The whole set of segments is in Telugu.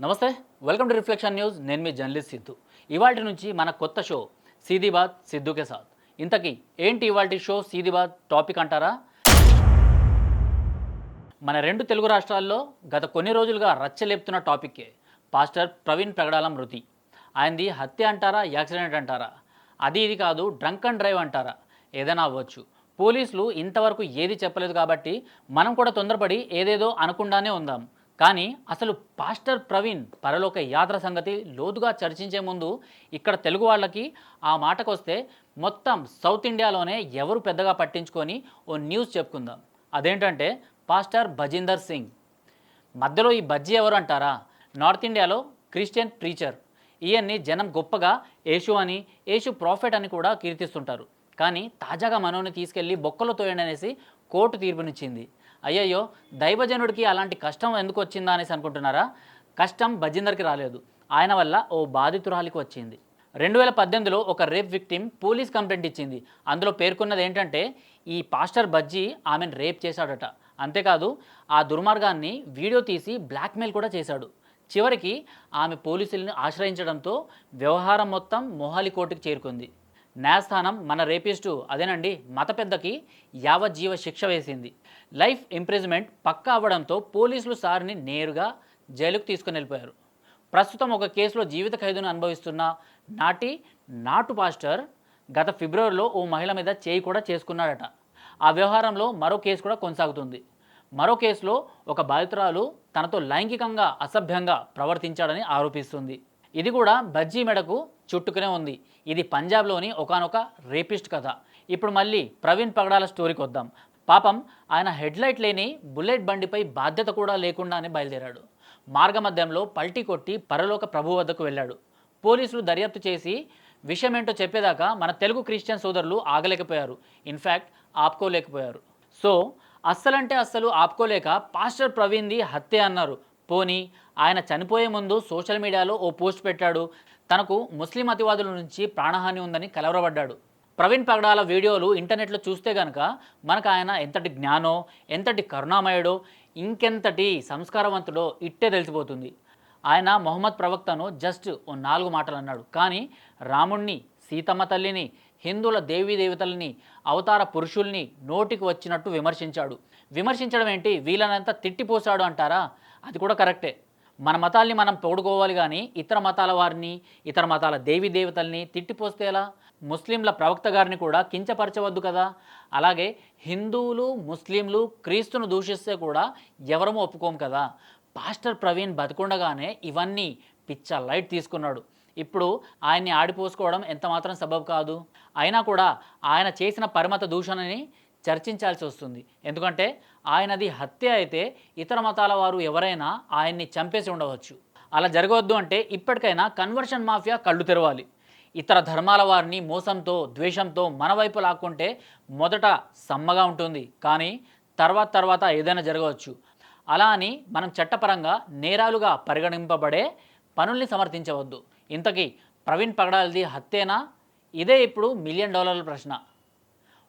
నమస్తే, వెల్కమ్ టు రిఫ్లెక్షన్ న్యూస్. నేను మీ జర్నలిస్ట్ సిద్ధు. ఇవాల్టి నుంచి మన కొత్త షో సీదీ బాత్ సిద్ధుకే సాత్. ఇంతకీ ఏంటి ఇవాల్టి షో సీదీ బాత్ టాపిక్ అంటారా? మన రెండు తెలుగు రాష్ట్రాల్లో గత కొన్ని రోజులుగా రచ్చలేపుతున్న టాపిక్కే పాస్టర్ ప్రవీణ్ పగడాల మృతి. ఆయనది హత్య అంటారా, యాక్సిడెంట్ అంటారా, అది ఇది కాదు డ్రంక్ అండ్ డ్రైవ్ అంటారా, ఏదైనా అవ్వచ్చు. పోలీసులు ఇంతవరకు ఏది చెప్పలేదు కాబట్టి మనం కూడా తొందరపడి ఏదేదో అనకుండానే ఉందాం. కానీ అసలు పాస్టర్ ప్రవీణ్ పరలోక యాత్ర సంగతి లోతుగా చర్చించే ముందు ఇక్కడ తెలుగు వాళ్ళకి ఆ మాటకొస్తే మొత్తం సౌత్ ఇండియాలోనే ఎవరు పెద్దగా పట్టించుకొని ఓ న్యూస్ చెప్పుకుందాం. అదేంటంటే పాస్టర్ భజీందర్ సింగ్. మధ్యలో ఈ బజ్జీ ఎవరు అంటారా? నార్త్ ఇండియాలో క్రిస్టియన్ ప్రీచర్. ఈయన్ని జనం గొప్పగా యేసు అని, యేసు ప్రాఫెట్ అని కూడా కీర్తిస్తుంటారు. కానీ తాజాగా మనోని తీసుకెళ్లి బొక్కలో తోయండి అనేసి కోర్టు తీర్పునిచ్చింది. అయ్యయ్యో, దైవజనుడికి అలాంటి కష్టం ఎందుకు వచ్చిందా అనేసి అనుకుంటున్నారా? కష్టం భజీందర్కి రాలేదు, ఆయన వల్ల ఓ బాధితురాలికి వచ్చింది. 2018లో ఒక రేప్ విక్టిమ్ పోలీస్ కంప్లైంట్ ఇచ్చింది. అందులో పేర్కొన్నది ఏంటంటే ఈ పాస్టర్ బజ్జీ ఆమెను రేప్ చేశాడట. అంతేకాదు ఆ దుర్మార్గాన్ని వీడియో తీసి బ్లాక్మెయిల్ కూడా చేశాడు. చివరికి ఆమె పోలీసుల్ని ఆశ్రయించడంతో వ్యవహారం మొత్తం మొహాలి కోర్టుకు చేరుకుంది. న్యాయస్థానం మన రేపిస్టు అదేనండి మత పెద్దకి యావజ్జీవ శిక్ష వేసింది. లైఫ్ ఇంప్రిజ్మెంట్ పక్కా అవ్వడంతో పోలీసులు సార్ని నేరుగా జైలుకు తీసుకుని వెళ్ళిపోయారు. ప్రస్తుతం ఒక కేసులో జీవిత ఖైదును అనుభవిస్తున్న నాటు పాస్టర్ గత ఫిబ్రవరిలో ఓ మహిళ మీద చేయి కూడా చేసుకున్నాడట. ఆ వ్యవహారంలో మరో కేసు కూడా కొనసాగుతుంది. మరో కేసులో ఒక బాధితురాలు తనతో లైంగికంగా అసభ్యంగా ప్రవర్తించాడని ఆరోపిస్తుంది. ఇది కూడా బజ్జీ మెడకు చుట్టుకునే ఉంది. ఇది పంజాబ్లోని ఒకానొక రేపిస్ట్ కథ. ఇప్పుడు మళ్ళీ ప్రవీణ్ పగడాల స్టోరీకి వద్దాం. పాపం ఆయన హెడ్లైట్ లేని బుల్లెట్ బండిపై బాధ్యత కూడా లేకుండానే బయలుదేరాడు. మార్గమధ్యంలో పల్టీ కొట్టి పరలోక ప్రభు వద్దకు వెళ్ళాడు. పోలీసులు దర్యాప్తు చేసి విషయమేంటో చెప్పేదాకా మన తెలుగు క్రిస్టియన్ సోదరులు ఆగలేకపోయారు. ఇన్ఫ్యాక్ట్ ఆపుకోలేకపోయారు. సో అస్సలంటే అస్సలు ఆపుకోలేక పాస్టర్ ప్రవీణ్ది హత్య అన్నారు. పోనీ ఆయన చనిపోయే ముందు సోషల్ మీడియాలో ఓ పోస్ట్ పెట్టాడు. తనకు ముస్లిం అతివాదుల నుంచి ప్రాణహాని ఉందని కలవరపడ్డాడు. ప్రవీణ్ పగడాల వీడియోలు ఇంటర్నెట్లో చూస్తే కనుక మనకు ఆయన ఎంతటి జ్ఞానో, ఎంతటి కరుణామయుడో, ఇంకెంతటి సంస్కారవంతుడో ఇట్టే తెలిసిపోతుంది. ఆయన మొహమ్మద్ ప్రవక్తను జస్ట్ ఓ 4 మాటలు అన్నాడు. కానీ రాముణ్ణి, సీతమ్మ తల్లిని, హిందువుల దేవతల్ని, అవతార పురుషుల్ని నోటికి వచ్చినట్టు విమర్శించాడు. విమర్శించడం ఏంటి, వీళ్ళనంతా తిట్టిపోసాడు అంటారా? అది కూడా కరెక్టే. మన మతాల్ని మనం తోడుకోవాలి కానీ ఇతర మతాల వారిని, ఇతర మతాల దేవతల్ని తిట్టిపోస్తే ఎలా? ముస్లింల ప్రవక్త గారిని కూడా కించపరచవద్దు కదా. అలాగే హిందువులు, ముస్లింలు, క్రీస్తును దూషిస్తే కూడా ఎవరమూ ఒప్పుకోము కదా. పాస్టర్ ప్రవీణ్ బతికుండగానే ఇవన్నీ పిచ్చ లైట్ తీసుకున్నాడు. ఇప్పుడు ఆయన్ని ఆడిపోసుకోవడం ఎంత మాత్రం సబబు కాదు. అయినా కూడా ఆయన చేసిన పరమత దూషణని చర్చించాల్సి వస్తుంది. ఎందుకంటే ఆయనది హత్య అయితే ఇతర మతాల వారు ఎవరైనా ఆయన్ని చంపేసి ఉండవచ్చు. అలా జరగవద్దు అంటే ఇప్పటికైనా కన్వర్షన్ మాఫియా కళ్ళు తెరవాలి. ఇతర ధర్మాల వారిని మోసంతో, ద్వేషంతో మన వైపు లాక్కుంటే మొదట సమ్మగా ఉంటుంది, కానీ తర్వాత ఏదైనా జరగవచ్చు. అలా అని మనం చట్టపరంగా నేరాలుగా పరిగణింపబడే పనుల్ని సమర్థించవద్దు. ఇంతకీ ప్రవీణ్ పగడాలది హత్యేనా? ఇదే ఇప్పుడు $1 మిలియన్ ప్రశ్న.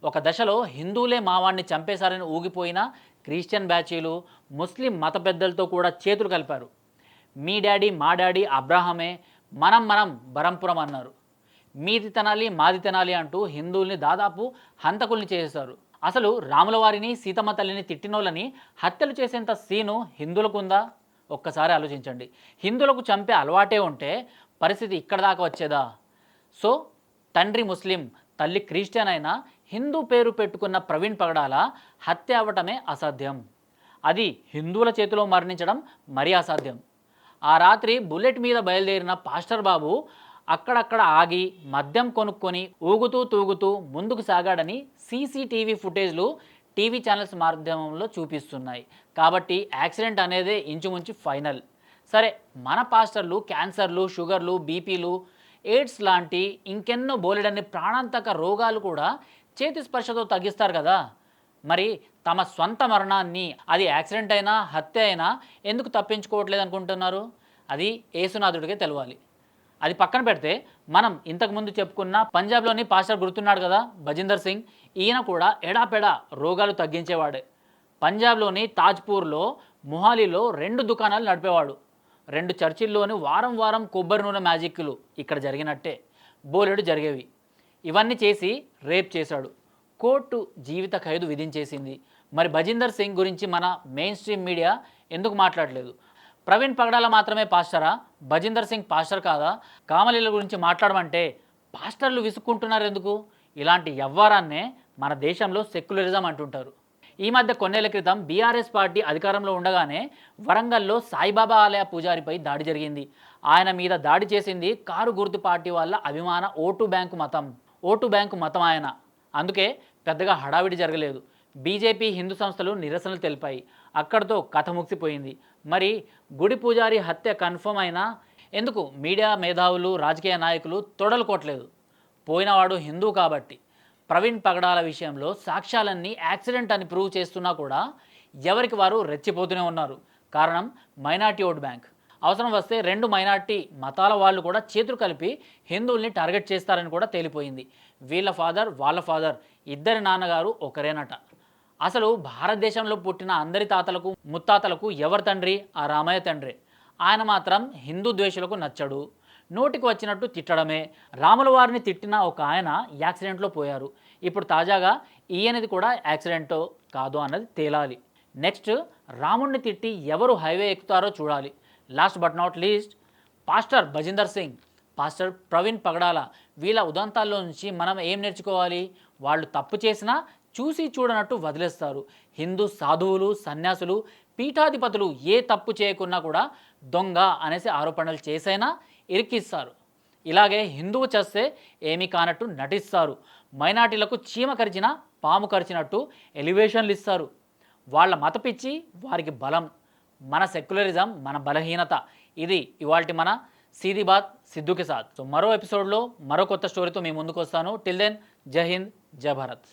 ఒక దశలో హిందువులే మావాణ్ణి చంపేశారని ఊగిపోయిన క్రిస్టియన్ బ్యాచీలు ముస్లిం మత పెద్దలతో కూడా చేతులు కలిపారు. మీ డాడీ మా డాడీ అబ్రాహమే, మనం బరంపురం అన్నారు. మీది తినాలి మాది తినాలి అంటూ హిందువుల్ని దాదాపు హంతకుల్ని చేసేశారు. అసలు రాముల వారిని, సీతమ్మ తల్లిని తిట్టినోళ్ళని హత్యలు చేసేంత సీను హిందువులకు ఉందా? ఒక్కసారి ఆలోచించండి. హిందువులకు చంపే అలవాటే ఉంటే పరిస్థితి ఇక్కడ దాకా వచ్చేదా? సో తండ్రి ముస్లిం, తల్లి క్రిస్టియన్ అయినా హిందూ పేరు పెట్టుకున్న ప్రవీణ్ పగడాల హత్య అవ్వటమే అసాధ్యం. అది హిందువుల చేతిలో మరణించడం మరీ అసాధ్యం. ఆ రాత్రి బుల్లెట్ మీద బయలుదేరిన పాస్టర్ బాబు అక్కడక్కడ ఆగి మద్యం కొనుక్కొని ఊగుతూ తూగుతూ ముందుకు సాగాడని సీసీటీవీ ఫుటేజ్లు టీవీ ఛానల్స్ మాధ్యమంలో చూపిస్తున్నాయి. కాబట్టి యాక్సిడెంట్ అనేదే ఇంచుమించు ఫైనల్. సరే, మన పాస్టర్లు క్యాన్సర్లు, షుగర్లు, బీపీలు, ఎయిడ్స్ లాంటి ఇంకెన్నో బోలెడన్ని ప్రాణాంతక రోగాలు కూడా చేతి స్పర్శతో తగ్గిస్తారు కదా. మరి తమ స్వంత మరణాన్ని, అది యాక్సిడెంట్ అయినా హత్య అయినా ఎందుకు తప్పించుకోవట్లేదు అనుకుంటున్నారు? అది యేసునాథుడికే తెలవాలి. అది పక్కన పెడితే మనం ఇంతకుముందు చెప్పుకున్న పంజాబ్లోని పాస్టర్ గుర్తున్నాడు కదా, భజీందర్ సింగ్. ఈయన కూడా ఎడాపెడా రోగాలు తగ్గించేవాడే. పంజాబ్లోని తాజ్పూర్లో మొహాలీలో 2 దుకాణాలు నడిపేవాడు. 2 చర్చిల్లోని వారం వారం కొబ్బరి నూనె మ్యాజిక్లు ఇక్కడ జరిగినట్టే బోలెడు జరిగేవి. ఇవన్నీ చేసి రేప్ చేశాడు. కోర్టు జీవిత ఖైదు విధించేసింది. మరి భజీందర్ సింగ్ గురించి మన మెయిన్ స్ట్రీమ్ మీడియా ఎందుకు మాట్లాడలేదు? ప్రవీణ్ పగడాల మాత్రమే పాస్టరా? భజీందర్ సింగ్ పాస్టర్ కాదా? కామలీల గురించి మాట్లాడమంటే పాస్టర్లు విసుక్కుంటున్నారు ఎందుకు? ఇలాంటి వ్యవహారాన్నే మన దేశంలో సెక్యులరిజం అంటుంటారు. ఈ మధ్య కొన్నేళ్ల క్రితం బీఆర్ఎస్ పార్టీ అధికారంలో ఉండగానే వరంగల్లో సాయిబాబా ఆలయ పూజారిపై దాడి జరిగింది. ఆయన మీద దాడి చేసింది కారు గుర్తు పార్టీ వాళ్ళ అభిమాన ఓటు బ్యాంకు మతం ఆయన. అందుకే పెద్దగా హడావిడి జరగలేదు. బీజేపీ హిందూ సంస్థలు నిరసనలు తెలిపాయి. అక్కడితో కథ ముగిసిపోయింది. మరి గుడి పూజారి హత్య కన్ఫర్మ్ అయినా ఎందుకు మీడియా మేధావులు రాజకీయ నాయకులు తొడలు కొట్టలేదు? పోయినవాడు హిందూ కాబట్టి. ప్రవీణ్ పగడాల విషయంలో సాక్ష్యాలన్నీ యాక్సిడెంట్ అని ప్రూవ్ చేస్తున్నా కూడా ఎవరికి వారు రెచ్చిపోతూనే ఉన్నారు. కారణం మైనార్టీ ఓట్ బ్యాంక్. అవసరం వస్తే 2 మైనార్టీ మతాల వాళ్ళు కూడా చేతులు కలిపి హిందువుల్ని టార్గెట్ చేస్తారని కూడా తేలిపోయింది. వీళ్ళ ఫాదర్ వాళ్ళ ఫాదర్ ఇద్దరి నాన్నగారు ఒకరేనట. అసలు భారతదేశంలో పుట్టిన అందరి తాతలకు ముత్తాతలకు ఎవరి తండ్రి? ఆ రామయ్య తండ్రి. ఆయన మాత్రం హిందూ ద్వేషులకు నచ్చడు. నోటికి వచ్చినట్టు తిట్టడమే. రాముల వారిని తిట్టిన ఒక ఆయన యాక్సిడెంట్లో పోయారు. ఇప్పుడు తాజాగా ఈయనది కూడా యాక్సిడెంటో కాదో అన్నది తేలాలి. నెక్స్ట్ రాముడిని తిట్టి ఎవరు హైవే ఎక్కుతారో చూడాలి. Last but not least pastor Bhajinder Singh, pastor Praveen Pagadala వీళ్ళ ఉదంతాల్లో నుంచి మనం ఏం నేర్చుకోవాలి? వాళ్ళు తప్పు చేసినా చూసి చూడనట్టు వదిలేస్తారు. హిందూ సాధువులు, సన్యాసులు, పీఠాధిపతులు ఏ తప్పు చేయకున్నా కూడా దొంగ అనేసి ఆరోపణలు చేసైనా ఇరికిస్తారు. ఇలాగే హిందువు చేస్తే ఏమీ కానట్టు నటిస్తారు. మైనార్టీలకు చీమ కరిచినా పాము కరిచినట్టు ఎలివేషన్లు ఇస్తారు. వాళ్ళ మతపిచ్చి వారికి బలం. మన సెక్యులరిజం మన బలహీనత. ఇది ఇవాల్టి మన సీదీ బాత్ సిద్ధుకి సాత్. సో మరో ఎపిసోడ్లో మరో కొత్త స్టోరీతో మీ ముందుకు వస్తాను. టిల్ దెన్ జై హింద్, జై భారత్.